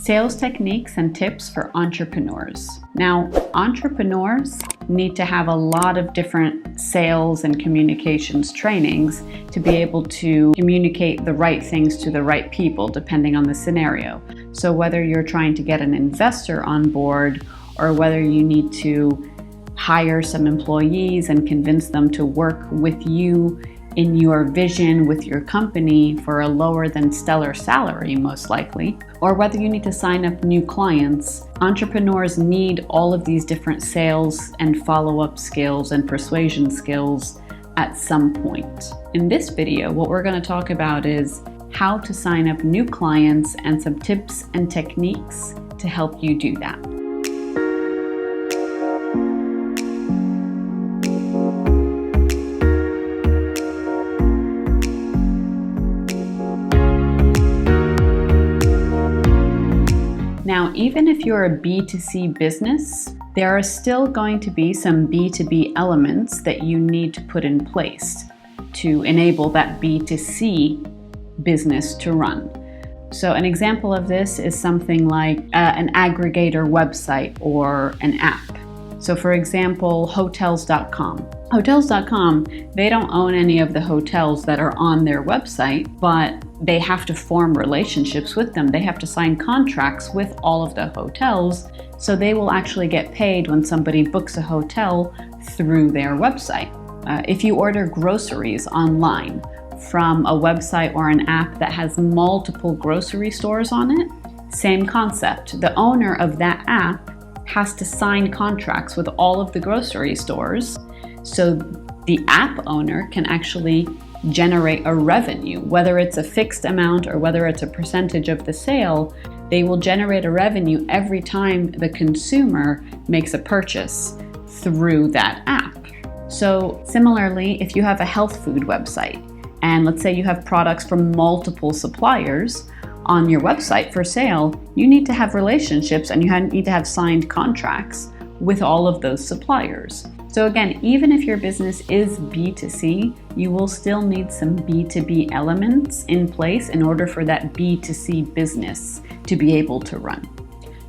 Sales techniques and tips for entrepreneurs. Now, entrepreneurs need to have a lot of different sales and communications trainings to be able to communicate the right things to the right people, depending on the scenario. So whether you're trying to get an investor on board or whether you need to hire some employees and convince them to work with you in your vision with your company for a lower than stellar salary, most likely, or whether you need to sign up new clients, entrepreneurs need all of these different sales and follow-up skills and persuasion skills at some point. In this video, what we're going to talk about is how to sign up new clients and some tips and techniques to help you do that. Now, even if you're a B2C business, there are still going to be some B2B elements that you need to put in place to enable that B2C business to run. So an example of this is something like an aggregator website or an app. So for example, hotels.com. Hotels.com, they don't own any of the hotels that are on their website, but they have to form relationships with them. They have to sign contracts with all of the hotels, so they will actually get paid when somebody books a hotel through their website. If you order groceries online from a website or an app that has multiple grocery stores on it, same concept. The owner of that app has to sign contracts with all of the grocery stores so the app owner can actually generate a revenue. Whether it's a fixed amount or whether it's a percentage of the sale, they will generate a revenue every time the consumer makes a purchase through that app. So similarly, if you have a health food website, and let's say you have products from multiple suppliers on your website for sale, you need to have relationships and you need to have signed contracts with all of those suppliers. So again, even if your business is B2C, you will still need some B2B elements in place in order for that B2C business to be able to run.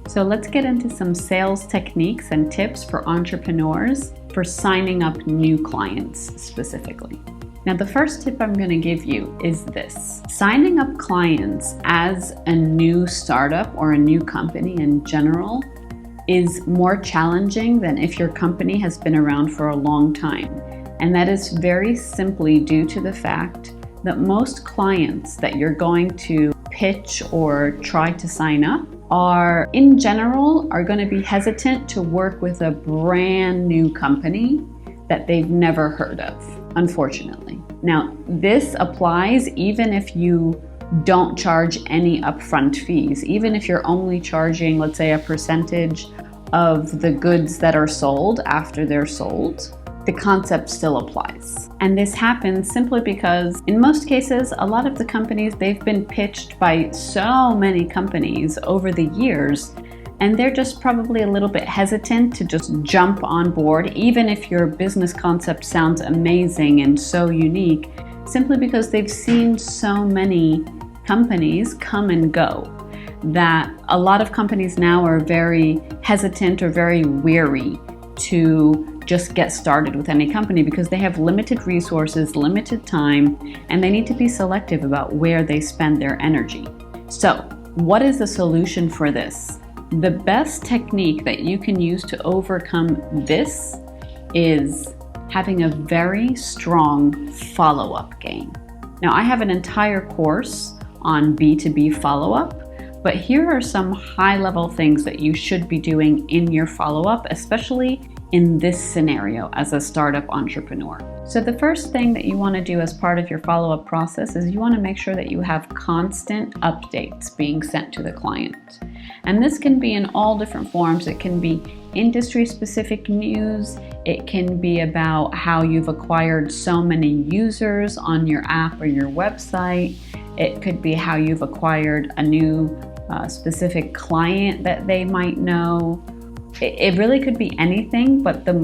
So let's get into some sales techniques and tips for entrepreneurs for signing up new clients specifically. Now, the first tip I'm going to give you is this. Signing up clients as a new startup or a new company in general is more challenging than if your company has been around for a long time. And that is very simply due to the fact that most clients that you're going to pitch or try to sign up are, in general, are going to be hesitant to work with a brand new company that they've never heard of, unfortunately. Now, this applies even if you don't charge any upfront fees. Even if you're only charging, let's say, a percentage of the goods that are sold after they're sold, the concept still applies. And this happens simply because in most cases, a lot of the companies, they've been pitched by so many companies over the years, and they're just probably a little bit hesitant to just jump on board, even if your business concept sounds amazing and so unique, simply because they've seen so many companies come and go that a lot of companies now are very hesitant or very weary to just get started with any company because they have limited resources, limited time, and they need to be selective about where they spend their energy. So, what is the solution for this? The best technique that you can use to overcome this is having a very strong follow-up game. Now, I have an entire course on B2B follow-up, but here are some high-level things that you should be doing in your follow-up, especially in this scenario as a startup entrepreneur. So the first thing that you want to do as part of your follow-up process is you want to make sure that you have constant updates being sent to the client. And this can be in all different forms. It can be industry-specific news. It can be about how you've acquired so many users on your app or your website. It could be how you've acquired a new specific client that they might know. It really could be anything, but the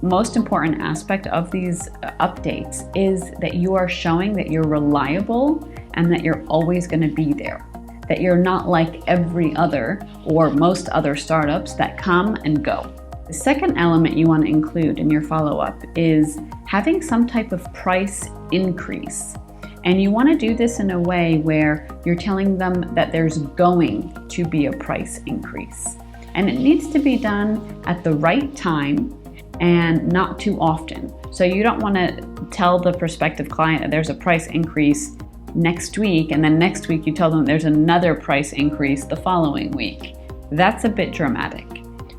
most important aspect of these updates is that you are showing that you're reliable and that you're always going to be there. that you're not like every other or most other startups that come and go. The second element you want to include in your follow-up is having some type of price increase. And you want to do this in a way where you're telling them that there's going to be a price increase. And it needs to be done at the right time and not too often. So you don't want to tell the prospective client that there's a price increase next week, and then next week you tell them there's another price increase the following week. That's a bit dramatic.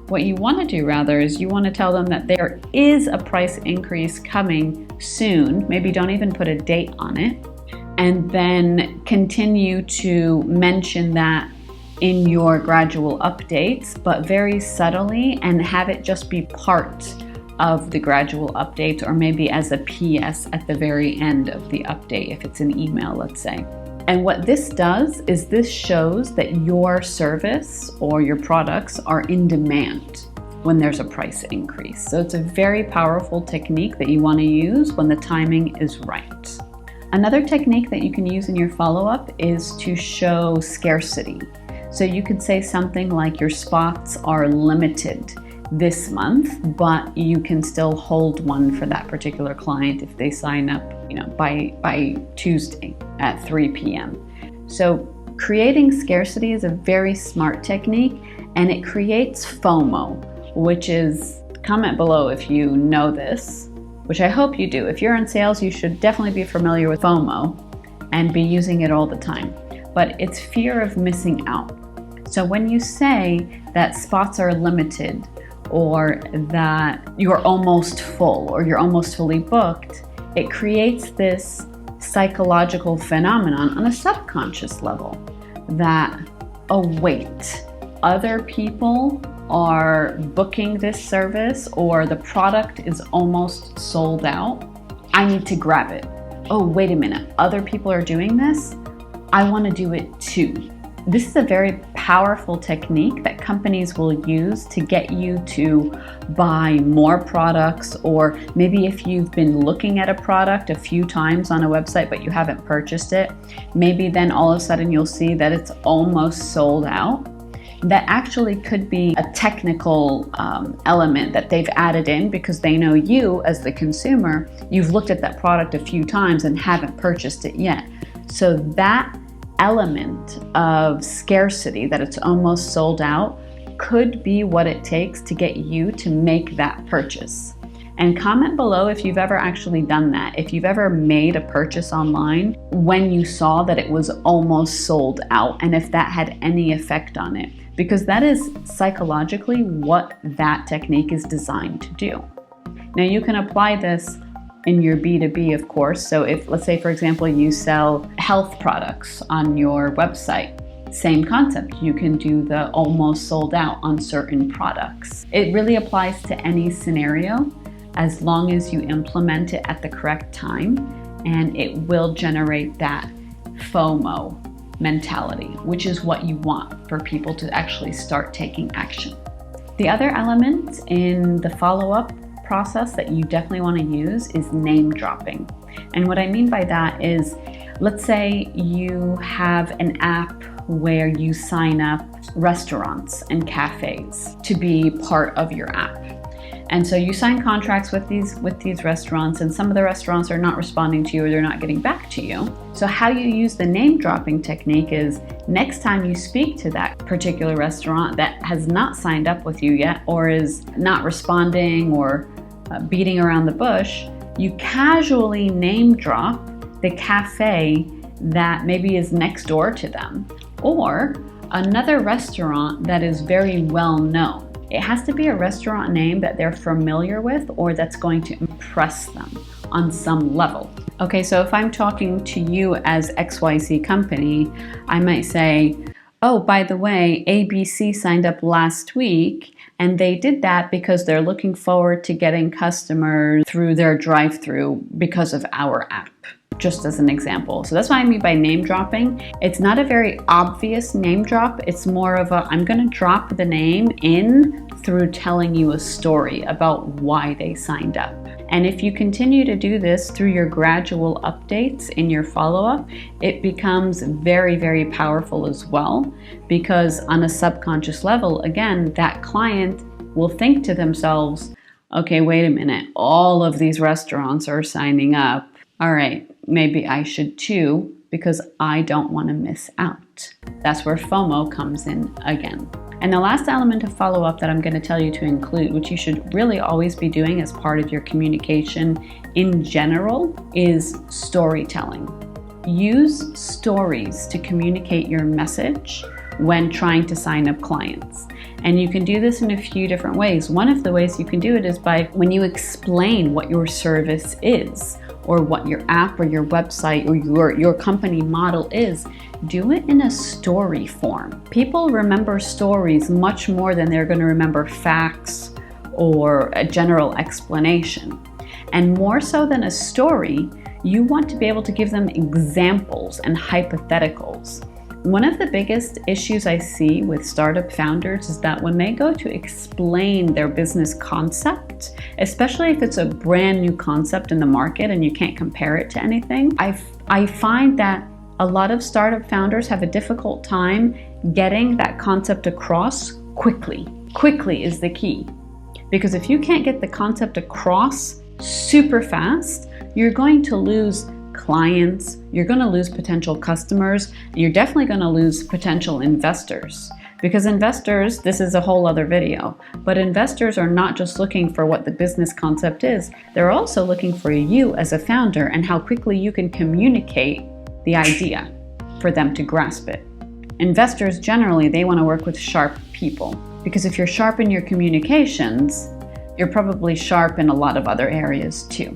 What you want to do rather is you want to tell them that there is a price increase coming soon. Maybe don't even put a date on it, and then continue to mention that in your gradual updates, but very subtly, and have it just be part of the gradual updates, or maybe as a PS at the very end of the update if it's an email, let's say. And what this does is this shows that your service or your products are in demand when there's a price increase. So it's a very powerful technique that you want to use when the timing is right. Another technique that you can use in your follow-up is to show scarcity. So you could say something like your spots are limited this month, but you can still hold one for that particular client if they sign up, by Tuesday at 3 p.m. So creating scarcity is a very smart technique, and it creates FOMO, which is, comment below if you know this, which I hope you do. If you're in sales, you should definitely be familiar with FOMO and be using it all the time. But it's fear of missing out. So when you say that spots are limited, or that you're almost full, or you're almost fully booked, it creates this psychological phenomenon on a subconscious level that, oh wait, other people are booking this service, or the product is almost sold out. I need to grab it. Oh, wait a minute, other people are doing this? I want to do it too. This is a very powerful technique that companies will use to get you to buy more products, or maybe if you've been looking at a product a few times on a website but you haven't purchased it, maybe then all of a sudden you'll see that it's almost sold out. That actually could be a technical element that they've added in because they know you as the consumer, you've looked at that product a few times and haven't purchased it yet. So that element of scarcity, that it's almost sold out, could be what it takes to get you to make that purchase. And comment below if you've ever actually done that, if you've ever made a purchase online when you saw that it was almost sold out, and if that had any effect on it, because that is psychologically what that technique is designed to do. Now you can apply this in your B2B, of course. So if, let's say, for example, you sell health products on your website, same concept. You can do the almost sold out on certain products. It really applies to any scenario as long as you implement it at the correct time, and it will generate that FOMO mentality, which is what you want for people to actually start taking action. The other element in the follow-up process that you definitely want to use is name dropping. And what I mean by that is, let's say you have an app where you sign up restaurants and cafes to be part of your app. And so you sign contracts with these restaurants, and some of the restaurants are not responding to you, or they're not getting back to you. So how you use the name dropping technique is, next time you speak to that particular restaurant that has not signed up with you yet, or is not responding, or beating around the bush, you casually name drop the cafe that maybe is next door to them, or another restaurant that is very well known. It has to be a restaurant name that they're familiar with, or that's going to impress them on some level. Okay, so if I'm talking to you as XYZ company, I might say, oh, by the way, ABC signed up last week, and they did that because they're looking forward to getting customers through their drive-through because of our app, just as an example. So that's what I mean by name dropping. It's not a very obvious name drop. It's more of a, I'm going to drop the name in through telling you a story about why they signed up. And if you continue to do this through your gradual updates in your follow-up, it becomes very, very powerful as well, because on a subconscious level, again, that client will think to themselves, okay, wait a minute, all of these restaurants are signing up. All right, maybe I should too, because I don't want to miss out. That's where FOMO comes in again. And the last element of follow-up that I'm going to tell you to include, which you should really always be doing as part of your communication in general, is storytelling. Use stories to communicate your message when trying to sign up clients. And you can do this in a few different ways. One of the ways you can do it is by when you explain what your service is, or what your app or your website or your company model is, do it in a story form. People remember stories much more than they're going to remember facts or a general explanation. And more so than a story, you want to be able to give them examples and hypotheticals. One of the biggest issues I see with startup founders is that when they go to explain their business concept, especially if it's a brand new concept in the market and you can't compare it to anything, I find that a lot of startup founders have a difficult time getting that concept across quickly. Quickly is the key. Because if you can't get the concept across super fast, you're going to lose clients, you're going to lose potential customers, and you're definitely going to lose potential investors. Because investors, this is a whole other video, but investors are not just looking for what the business concept is, they're also looking for you as a founder and how quickly you can communicate the idea for them to grasp it. Investors generally, they want to work with sharp people, because if you're sharp in your communications, you're probably sharp in a lot of other areas too.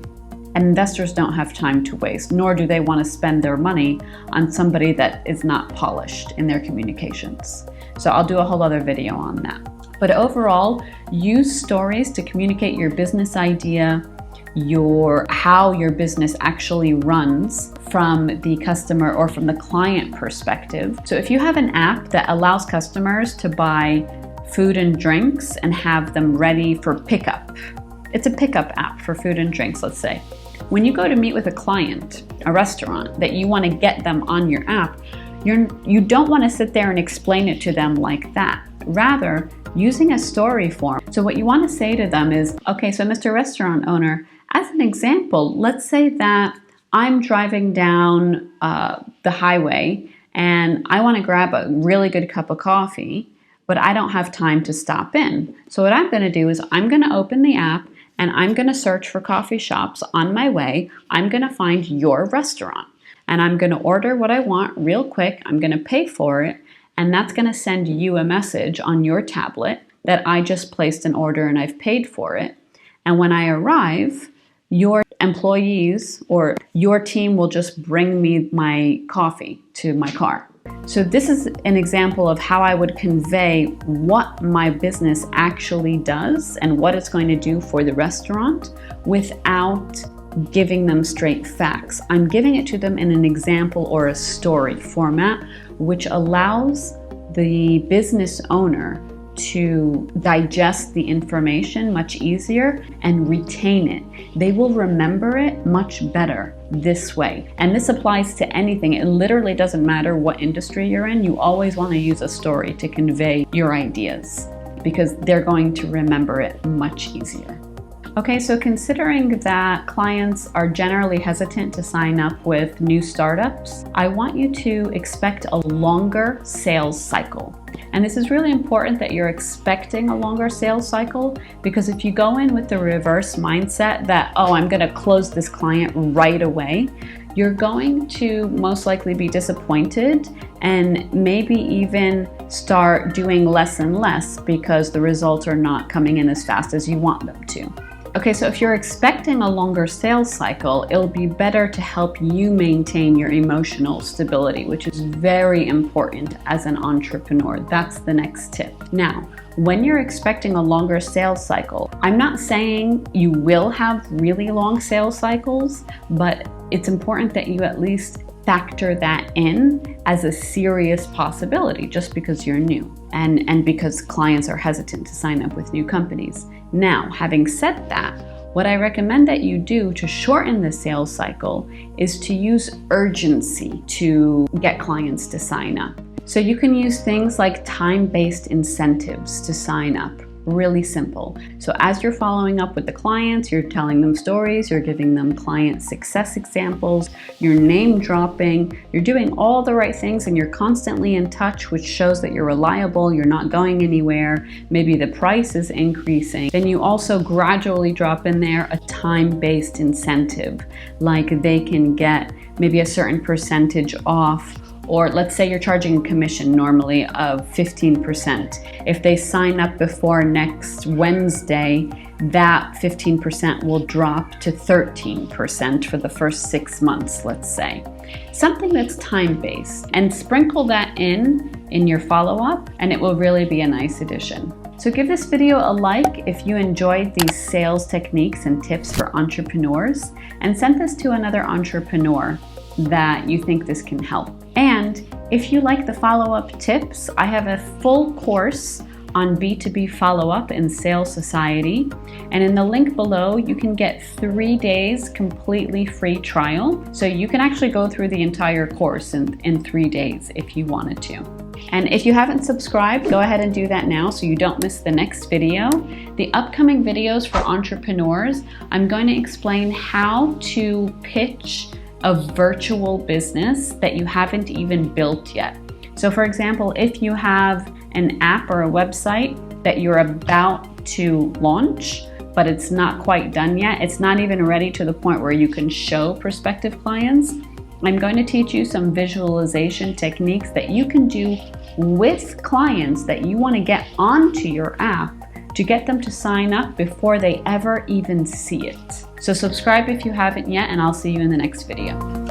And investors don't have time to waste, nor do they want to spend their money on somebody that is not polished in their communications. So I'll do a whole other video on that. But overall, use stories to communicate your business idea, how your business actually runs from the customer or from the client perspective. So if you have an app that allows customers to buy food and drinks and have them ready for pickup, it's a pickup app for food and drinks, let's say. When you go to meet with a client, a restaurant, that you want to get them on your app, you don't want to sit there and explain it to them like that. Rather, using a story form. So what you want to say to them is, okay, so Mr. Restaurant Owner, as an example, let's say that I'm driving down the highway and I want to grab a really good cup of coffee, but I don't have time to stop in. So what I'm going to do is I'm going to open the app and I'm going to search for coffee shops on my way. I'm going to find your restaurant and I'm going to order what I want real quick. I'm going to pay for it, and that's going to send you a message on your tablet that I just placed an order and I've paid for it. And when I arrive, your employees or your team will just bring me my coffee to my car. So this is an example of how I would convey what my business actually does and what it's going to do for the restaurant without giving them straight facts. I'm giving it to them in an example or a story format, which allows the business owner to digest the information much easier and retain it. They will remember it much better this way. And this applies to anything. It literally doesn't matter what industry you're in. You always want to use a story to convey your ideas because they're going to remember it much easier. Okay, so considering that clients are generally hesitant to sign up with new startups, I want you to expect a longer sales cycle. And this is really important that you're expecting a longer sales cycle, because if you go in with the reverse mindset that, oh, I'm going to close this client right away, you're going to most likely be disappointed and maybe even start doing less and less because the results are not coming in as fast as you want them to. Okay, so if you're expecting a longer sales cycle, it'll be better to help you maintain your emotional stability, which is very important as an entrepreneur. That's the next tip. Now, when you're expecting a longer sales cycle, I'm not saying you will have really long sales cycles, but it's important that you at least factor that in as a serious possibility just because you're new and because clients are hesitant to sign up with new companies. Now, having said that, What I recommend that you do to shorten the sales cycle is to use urgency to get clients to sign up. So you can use things like time-based incentives to sign up. Really simple. So as you're following up with the clients, you're telling them stories, you're giving them client success examples, you're name dropping, you're doing all the right things, and you're constantly in touch, which shows that you're reliable, you're not going anywhere, maybe the price is increasing. Then you also gradually drop in there a time-based incentive, like they can get maybe a certain percentage off. Or let's say you're charging a commission normally of 15%. If they sign up before next Wednesday, that 15% will drop to 13% for the first 6 months, let's say. Something that's time-based, and sprinkle that in your follow-up, and it will really be a nice addition. So give this video a like if you enjoyed these sales techniques and tips for entrepreneurs, and send this to another entrepreneur that you think this can help. And if you like the follow-up tips, I have a full course on B2B follow-up in Sales Society. And in the link below, you can get 3 days completely free trial. So you can actually go through the entire course in 3 days if you wanted to. And if you haven't subscribed, go ahead and do that now so you don't miss the next video. The upcoming videos for entrepreneurs, I'm going to explain how to pitch a virtual business that you haven't even built yet. So for example, if you have an app or a website that you're about to launch, but it's not quite done yet, it's not even ready to the point where you can show prospective clients, I'm going to teach you some visualization techniques that you can do with clients that you want to get onto your app to get them to sign up before they ever even see it. So subscribe if you haven't yet, and I'll see you in the next video.